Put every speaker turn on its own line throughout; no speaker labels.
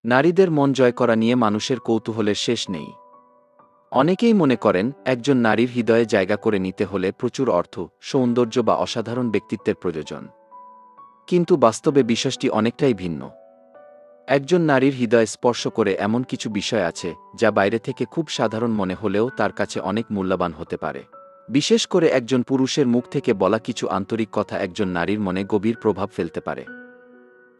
নারীদের মন জয় করা নিয়ে মানুষের কৌতূহলের শেষ নেই। অনেকেই মনে করেন একজন নারীর হৃদয়ে জায়গা করে নিতে হলে প্রচুর অর্থ, সৌন্দর্য বা অসাধারণ ব্যক্তিত্বের প্রয়োজন। কিন্তু বাস্তবে বিষয়টি অনেকটাই ভিন্ন। একজন নারীর হৃদয় স্পর্শ করে এমন কিছু বিষয় আছে যা বাইরে থেকে খুব সাধারণ মনে হলেও তার কাছে অনেক মূল্যবান হতে পারে। বিশেষ করে একজন পুরুষের মুখ থেকে বলা কিছু আন্তরিক কথা একজন নারীর মনে গভীর প্রভাব ফেলতে পারে।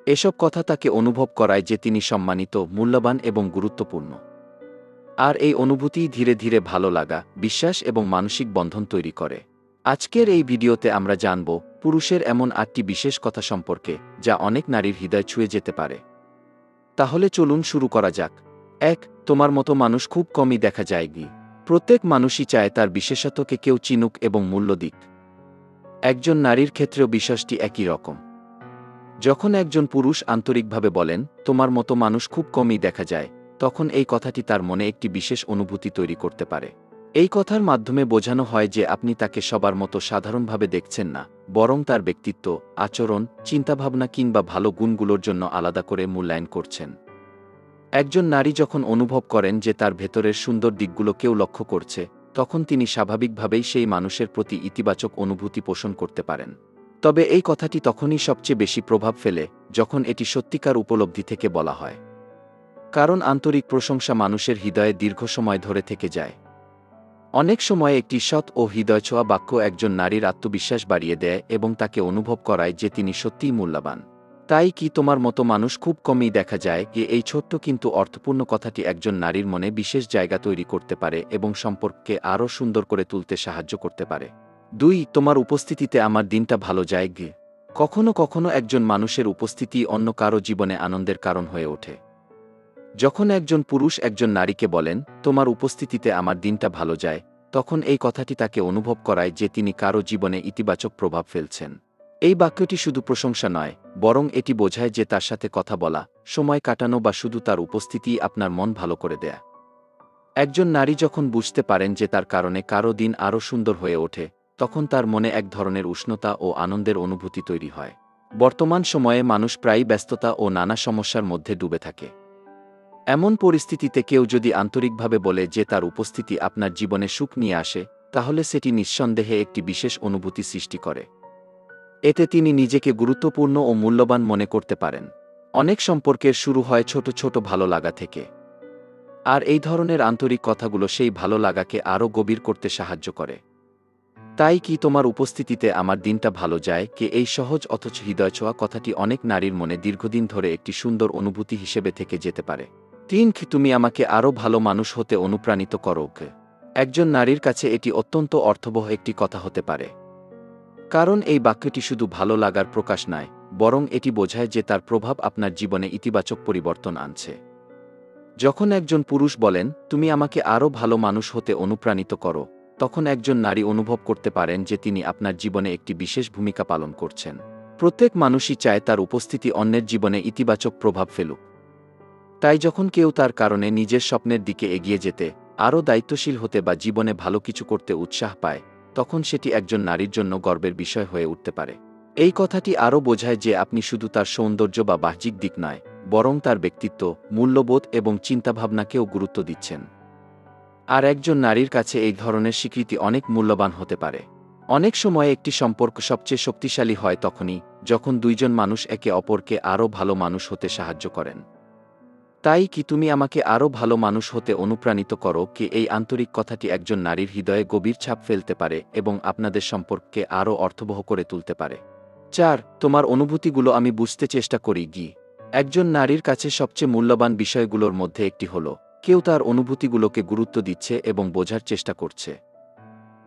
এসব কথা তাকে অনুভব করায় যে তিনি সম্মানিত, মূল্যবান এবং গুরুত্বপূর্ণ। আর এই অনুভূতিই ধীরে ধীরে ভালো লাগা, বিশ্বাস এবং মানসিক বন্ধন তৈরি করে। আজকের এই ভিডিওতে আমরা জানব পুরুষের এমন 8টি বিশেষ কথা সম্পর্কে যা অনেক নারীর হৃদয় ছুঁয়ে যেতে পারে। তাহলে চলুন শুরু করা যাক। 1. তোমার মতো মানুষ খুব কমই দেখা যায়। প্রত্যেক মানুষই চায় তার বিশেষত্বকে কেউ চিনুক এবং মূল্য দিক। একজন নারীর ক্ষেত্রেও বিষয়টি একই রকম। যখন একজন পুরুষ আন্তরিকভাবে বলেন, তোমার মতো মানুষ খুব কমই দেখা যায়, তখন এই কথাটি তার মনে একটি বিশেষ অনুভূতি তৈরি করতে পারে। এই কথার মাধ্যমে বোঝানো হয় যে আপনি তাকে সবার মতো সাধারণভাবে দেখছেন না, বরং তার ব্যক্তিত্ব, আচরণ, চিন্তাভাবনা কিংবা ভালো গুণগুলোর জন্য আলাদা করে মূল্যায়ন করছেন। একজন নারী যখন অনুভব করেন যে তার ভেতরের সুন্দর দিকগুলো কেউ লক্ষ্য করছে, তখন তিনি স্বাভাবিকভাবেই সেই মানুষের প্রতি ইতিবাচক অনুভূতি পোষণ করতে পারেন। তবে এই কথাটি তখনই সবচেয়ে বেশি প্রভাব ফেলে যখন এটি সত্যিকার উপলব্ধি থেকে বলা হয়। কারণ আন্তরিক প্রশংসা মানুষের হৃদয়ে দীর্ঘ সময় ধরে থেকে যায়। অনেক সময় একটি সৎ ও হৃদয়ছোঁয়া বাক্য একজন নারীর আত্মবিশ্বাস বাড়িয়ে দেয় এবং তাকে অনুভব করায় যে তিনি সত্যিই মূল্যবান। তাই কি তোমার মতো মানুষ খুব কমই দেখা যায় যে এই ছোট্ট কিন্তু অর্থপূর্ণ কথাটি একজন নারীর মনে বিশেষ জায়গা তৈরি করতে পারে এবং সম্পর্ককে আরও সুন্দর করে তুলতে সাহায্য করতে পারে। 2. তোমার উপস্থিতিতে আমার দিনটা ভালো যায়। কখনো কখনো একজন মানুষের উপস্থিতি অন্য কারো জীবনে আনন্দের কারণ হয়ে ওঠে। যখন একজন পুরুষ একজন নারীকে বলেন, তোমার উপস্থিতিতে আমার দিনটা ভালো যায়, তখন এই কথাটি তাকে অনুভব করায় যে তিনি কারো জীবনে ইতিবাচক প্রভাব ফেলছেন। এই বাক্যটি শুধু প্রশংসা নয়, বরং এটি বোঝায় যে তার সাথে কথা বলা, সময় কাটানো বা শুধু তার উপস্থিতিই আপনার মন ভালো করে দেয়। একজন নারী যখন বুঝতে পারেন যে তার কারণে কারো দিন আরও সুন্দর হয়ে ওঠে, তখন তার মনে এক ধরনের উষ্ণতা ও আনন্দের অনুভূতি তৈরি হয়। বর্তমান সময়ে মানুষ প্রায়ই ব্যস্ততা ও নানা সমস্যার মধ্যে ডুবে থাকে। এমন পরিস্থিতিতে কেউ যদি আন্তরিকভাবে বলে যে তার উপস্থিতি আপনার জীবনে সুখ নিয়ে আসে, তাহলে সেটি নিঃসন্দেহে একটি বিশেষ অনুভূতি সৃষ্টি করে। এতে তিনি নিজেকে গুরুত্বপূর্ণ ও মূল্যবান মনে করতে পারেন। অনেক সম্পর্কের শুরু হয় ছোট ছোট ভালো লাগা থেকে। আর এই ধরনের আন্তরিক কথাগুলো সেই ভালো লাগাকে আরও গভীর করতে সাহায্য করে। তাই কি তোমার উপস্থিতিতে আমার দিনটা ভালো যায় এই সহজ অথচ হৃদয়ছোঁয়া কথাটি অনেক নারীর মনে দীর্ঘদিন ধরে একটি সুন্দর অনুভূতি হিসেবে থেকে যেতে পারে। 3. তুমি আমাকে আরও ভালো মানুষ হতে অনুপ্রাণিত করো। একজন নারীর কাছে এটি অত্যন্ত অর্থবহ একটি কথা হতে পারে। কারণ এই বাক্যটি শুধু ভালো লাগার প্রকাশ নয়, বরং এটি বোঝায় যে তার প্রভাব আপনার জীবনে ইতিবাচক পরিবর্তন আনছে। যখন একজন পুরুষ বলেন, তুমি আমাকে আরও ভালো মানুষ হতে অনুপ্রাণিত করো, তখন একজন নারী অনুভব করতে পারেন যে তিনি আপনার জীবনে একটি বিশেষ ভূমিকা পালন করছেন। প্রত্যেক মানুষই চায় তার উপস্থিতি অন্যের জীবনে ইতিবাচক প্রভাব ফেলুক। তাই যখন কেউ তার কারণে নিজের স্বপ্নের দিকে এগিয়ে যেতে, আরও দায়িত্বশীল হতে বা জীবনে ভালো কিছু করতে উৎসাহ পায়, তখন সেটি একজন নারীর জন্য গর্বের বিষয় হয়ে উঠতে পারে। এই কথাটি আরও বোঝায় যে আপনি শুধু তার সৌন্দর্য বা বাহ্যিক দিক নয়, বরং তার ব্যক্তিত্ব, মূল্যবোধ এবং চিন্তাভাবনাকেও গুরুত্ব দিচ্ছেন। আর একজন নারীর কাছে এই ধরনের স্বীকৃতি অনেক মূল্যবান হতে পারে। অনেক সময় একটি সম্পর্ক সবচেয়ে শক্তিশালী হয় তখনই, যখন দুইজন মানুষ একে অপরকে আরও ভালো মানুষ হতে সাহায্য করেন। তাই কি তুমি আমাকে আরও ভালো মানুষ হতে অনুপ্রাণিত করো এই আন্তরিক কথাটি একজন নারীর হৃদয়ে গভীর ছাপ ফেলতে পারে এবং আপনাদের সম্পর্ককে আরও অর্থবহ করে তুলতে পারে। 4. তোমার অনুভূতিগুলো আমি বুঝতে চেষ্টা করি। একজন নারীর কাছে সবচেয়ে মূল্যবান বিষয়গুলোর মধ্যে একটি হল, কেউ তার অনুভূতিগুলোকে গুরুত্ব দিচ্ছে এবং বোঝার চেষ্টা করছে।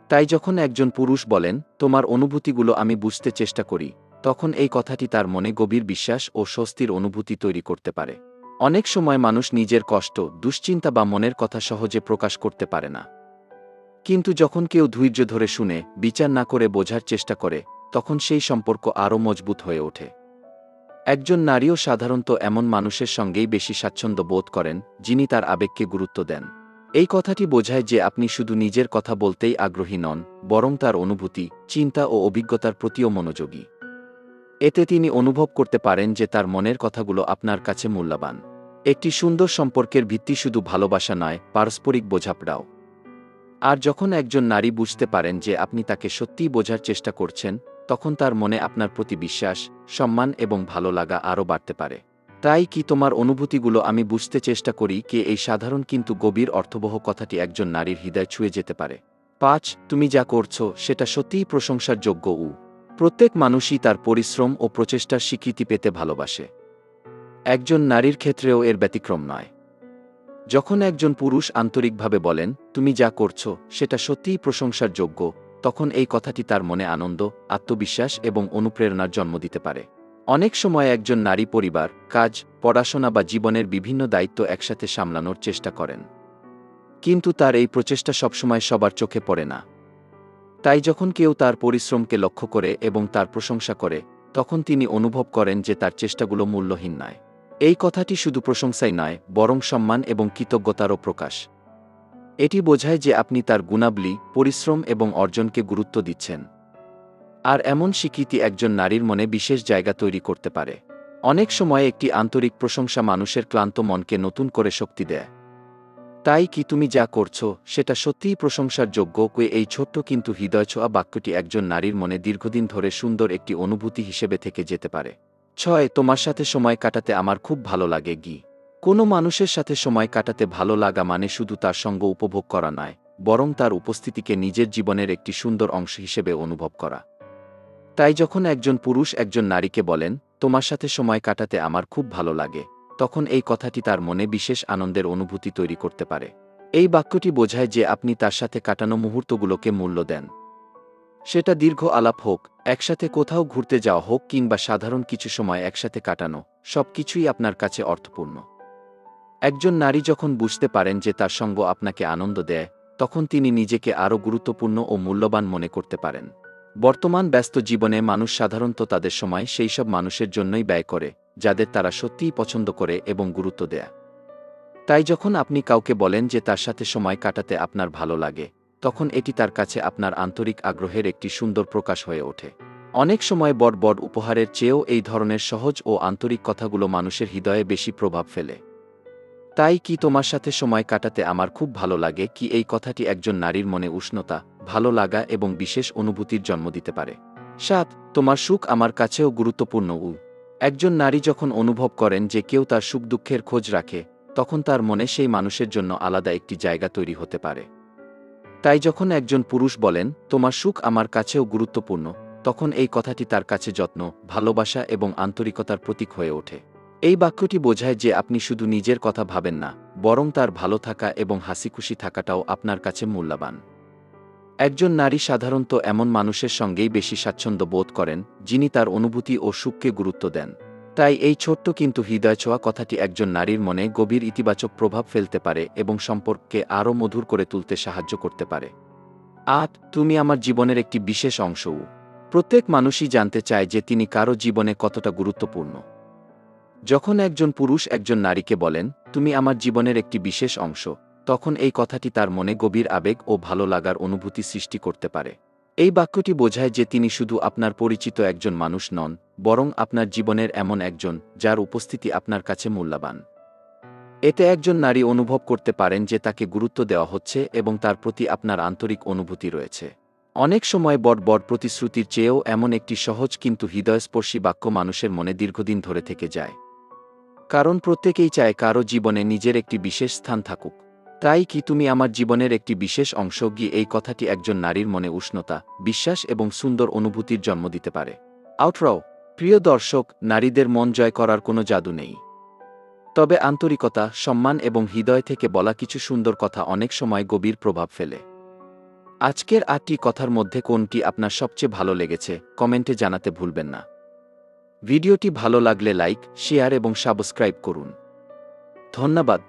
তাই যখন একজন পুরুষ বলেন, তোমার অনুভূতিগুলো আমি বুঝতে চেষ্টা করি, তখন এই কথাটি তার মনে গভীর বিশ্বাস ও স্বস্তির অনুভূতি তৈরি করতে পারে। অনেক সময় মানুষ নিজের কষ্ট, দুশ্চিন্তা বা মনের কথা সহজে প্রকাশ করতে পারে না। কিন্তু যখন কেউ ধৈর্য ধরে শুনে, বিচার না করে বোঝার চেষ্টা করে, তখন সেই সম্পর্ক আরও মজবুত হয়ে ওঠে। একজন নারীও সাধারণত এমন মানুষের সঙ্গেই বেশি স্বাচ্ছন্দ্য বোধ করেন, যিনি তার আবেগকে গুরুত্ব দেন। এই কথাটি বোঝায় যে আপনি শুধু নিজের কথা বলতেই আগ্রহী নন, বরং তার অনুভূতি, চিন্তা ও অভিজ্ঞতার প্রতিও মনোযোগী। এতে তিনি অনুভব করতে পারেন যে তার মনের কথাগুলো আপনার কাছে মূল্যবান। একটি সুন্দর সম্পর্কের ভিত্তি শুধু ভালোবাসা নয়, পারস্পরিক বোঝাপড়াও। আর যখন একজন নারী বুঝতে পারেন যে আপনি তাকে সত্যিই বোঝার চেষ্টা করছেন, তখন তার মনে আপনার প্রতি বিশ্বাস, সম্মান এবং ভালো লাগা আরও বাড়তে পারে। তাই কি তোমার অনুভূতিগুলো আমি বুঝতে চেষ্টা করি কে এই সাধারণ কিন্তু গভীর অর্থবহ কথাটি একজন নারীর হৃদয় ছুঁয়ে যেতে পারে। ৫. তুমি যা করছো সেটা সত্যিই প্রশংসার যোগ্য। প্রত্যেক মানুষই তার পরিশ্রম ও প্রচেষ্টার স্বীকৃতি পেতে ভালোবাসে। একজন নারীর ক্ষেত্রেও এর ব্যতিক্রম নয়। যখন একজন পুরুষ আন্তরিকভাবে বলেন, তুমি যা করছো সেটা সত্যিই প্রশংসার যোগ্য, তখন এই কথাটি তার মনে আনন্দ, আত্মবিশ্বাস এবং অনুপ্রেরণার জন্ম দিতে পারে। অনেক সময় একজন নারী পরিবার, কাজ, পড়াশোনা বা জীবনের বিভিন্ন দায়িত্ব একসাথে সামলানোর চেষ্টা করেন। কিন্তু তার এই প্রচেষ্টা সবসময় সবার চোখে পড়ে না। তাই যখন কেউ তার পরিশ্রমকে লক্ষ্য করে এবং তার প্রশংসা করে, তখন তিনি অনুভব করেন যে তার চেষ্টাগুলো মূল্যহীন নয়। এই কথাটি শুধু প্রশংসাই নয়, বরং সম্মান এবং কৃতজ্ঞতারও প্রকাশ। এটি বোঝায় যে আপনি তার গুণাবলী, পরিশ্রম এবং অর্জনকে গুরুত্ব দিচ্ছেন। আর এমন স্বীকৃতি একজন নারীর মনে বিশেষ জায়গা তৈরি করতে পারে। অনেক সময় একটি আন্তরিক প্রশংসা মানুষের ক্লান্ত মনকে নতুন করে শক্তি দেয়। তাই কি তুমি যা করছো সেটা সত্যিই প্রশংসার যোগ্য। এই ছোট্ট কিন্তু হৃদয়ছোঁয়া বাক্যটি একজন নারীর মনে দীর্ঘদিন ধরে সুন্দর একটি অনুভূতি হিসেবে থেকে যেতে পারে। ৬. তোমার সাথে সময় কাটাতে আমার খুব ভালো লাগে। কোনো মানুষের সাথে সময় কাটাতে ভালো লাগা মানে শুধু তার সঙ্গ উপভোগ করা নয়, বরং তার উপস্থিতিকে নিজের জীবনের একটি সুন্দর অংশ হিসেবে অনুভব করা। তাই যখন একজন পুরুষ একজন নারীকে বলেন, তোমার সাথে সময় কাটাতে আমার খুব ভালো লাগে, তখন এই কথাটি তার মনে বিশেষ আনন্দের অনুভূতি তৈরি করতে পারে। এই বাক্যটি বোঝায় যে আপনি তার সাথে কাটানো মুহূর্তগুলোকে মূল্য দেন। সেটা দীর্ঘ আলাপ হোক, একসাথে কোথাও ঘুরতে যাওয়া হোক কিংবা সাধারণ কিছু সময় একসাথে কাটানো, সবকিছুই আপনার কাছে অর্থপূর্ণ। একজন নারী যখন বুঝতে পারেন যে তার সঙ্গ আপনাকে আনন্দ দেয়, তখন তিনি নিজেকে আরও গুরুত্বপূর্ণ ও মূল্যবান মনে করতে পারেন। বর্তমান ব্যস্ত জীবনে মানুষ সাধারণত তাদের সময় সেই সব মানুষের জন্যই ব্যয় করে, যাদের তারা সত্যিই পছন্দ করে এবং গুরুত্ব দেয়। তাই যখন আপনি কাউকে বলেন যে তার সাথে সময় কাটাতে আপনার ভালো লাগে, তখন এটি তার কাছে আপনার আন্তরিক আগ্রহের একটি সুন্দর প্রকাশ হয়ে ওঠে। অনেক সময় বড় বড় উপহারের চেয়েও এই ধরনের সহজ ও আন্তরিক কথাগুলো মানুষের হৃদয়ে বেশি প্রভাব ফেলে। তাই কি তোমার সাথে সময় কাটাতে আমার খুব ভালো লাগে কি এই কথাটি একজন নারীর মনে উষ্ণতা, ভালো লাগা এবং বিশেষ অনুভূতির জন্ম দিতে পারে। ৭. তোমার সুখ আমার কাছেও গুরুত্বপূর্ণ। একজন নারী যখন অনুভব করেন যে কেউ তার সুখ দুঃখের খোঁজ রাখে, তখন তার মনে সেই মানুষের জন্য আলাদা একটি জায়গা তৈরি হতে পারে। তাই যখন একজন পুরুষ বলেন, তোমার সুখ আমার কাছেও গুরুত্বপূর্ণ, তখন এই কথাটি তার কাছে যত্ন, ভালোবাসা এবং আন্তরিকতার প্রতীক হয়ে ওঠে। এই বাক্যটি বোঝায় যে আপনি শুধু নিজের কথা ভাবেন না, বরং তার ভালো থাকা এবং হাসিখুশি থাকাটাও আপনার কাছে মূল্যবান। একজন নারী সাধারণত এমন মানুষের সঙ্গেই বেশি স্বাচ্ছন্দ্য বোধ করেন, যিনি তার অনুভূতি ও সুখকে গুরুত্ব দেন। তাই এই ছোট্ট কিন্তু হৃদয়ছোঁয়া কথাটি একজন নারীর মনে গভীর ইতিবাচক প্রভাব ফেলতে পারে এবং সম্পর্ককে আরও মধুর করে তুলতে সাহায্য করতে পারে। ৮. তুমি আমার জীবনের একটি বিশেষ অংশ। প্রত্যেক মানুষই জানতে চায় যে তিনি কারো জীবনে কতটা গুরুত্বপূর্ণ। যখন একজন পুরুষ একজন নারীকে বলেন, তুমি আমার জীবনের একটি বিশেষ অংশ, তখন এই কথাটি তার মনে গভীর আবেগ ও ভালো লাগার অনুভূতি সৃষ্টি করতে পারে। এই বাক্যটি বোঝায় যে তিনি শুধু আপনার পরিচিত একজন মানুষ নন, বরং আপনার জীবনের এমন একজন, যার উপস্থিতি আপনার কাছে মূল্যবান। এতে একজন নারী অনুভব করতে পারেন যে তাকে গুরুত্ব দেওয়া হচ্ছে এবং তার প্রতি আপনার আন্তরিক অনুভূতি রয়েছে। অনেক সময় বড় বড় প্রতিশ্রুতির চেয়েও এমন একটি সহজ কিন্তু হৃদয়স্পর্শী বাক্য মানুষের মনে দীর্ঘদিন ধরে থেকে যায়। কারণ প্রত্যেকেই চায় কারো জীবনে নিজের একটি বিশেষ স্থান থাকুক। তাই কি তুমি আমার জীবনের একটি বিশেষ অংশ। এই কথাটি একজন নারীর মনে উষ্ণতা, বিশ্বাস এবং সুন্দর অনুভূতির জন্ম দিতে পারে। আউটরাও, প্রিয় দর্শক, নারীদের মন জয় করার কোনো জাদু নেই। তবে আন্তরিকতা, সম্মান এবং হৃদয় থেকে বলা কিছু সুন্দর কথা অনেক সময় গভীর প্রভাব ফেলে। আজকের ৮টি কথার মধ্যে কোনটি আপনার সবচেয়ে ভালো লেগেছে কমেন্টে জানাতে ভুলবেন না। ভিডিওটি ভালো লাগলে লাইক, শেয়ার এবং সাবস্ক্রাইব করুন। ধন্যবাদ।